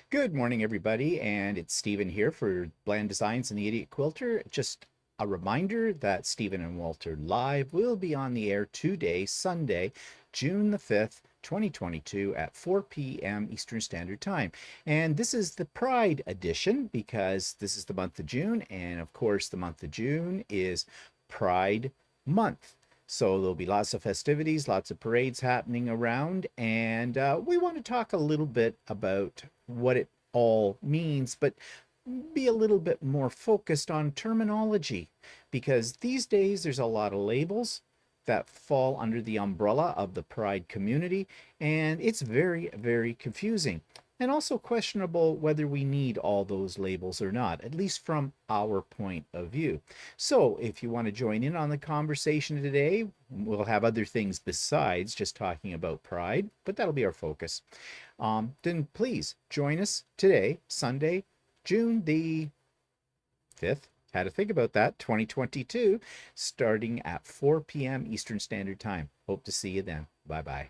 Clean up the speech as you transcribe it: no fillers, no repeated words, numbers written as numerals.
Good morning, everybody, and it's Stephen here for Bland Designs and the Idiot Quilter. Just a reminder that Stephen and Walter Live will be on the air today, Sunday, June the 5th, 2022 at 4 p.m. Eastern Standard Time. And this is the Pride edition because this is the month of June, and of course, the month of June is Pride Month. So there'll be lots of festivities, lots of parades happening around, and we want to talk a little bit about what it all means, but be a little bit more focused on terminology because these days there's a lot of labels that fall under the umbrella of the Pride community, and it's very, very confusing. And also questionable whether we need all those labels or not, at least from our point of view. So, if you want to join in on the conversation today, we'll have other things besides just talking about Pride, but that'll be our focus. Then please join us today, Sunday, June the 5th. Had to think about that, 2022, starting at 4 p.m. Eastern Standard Time. Hope to see you then. Bye bye.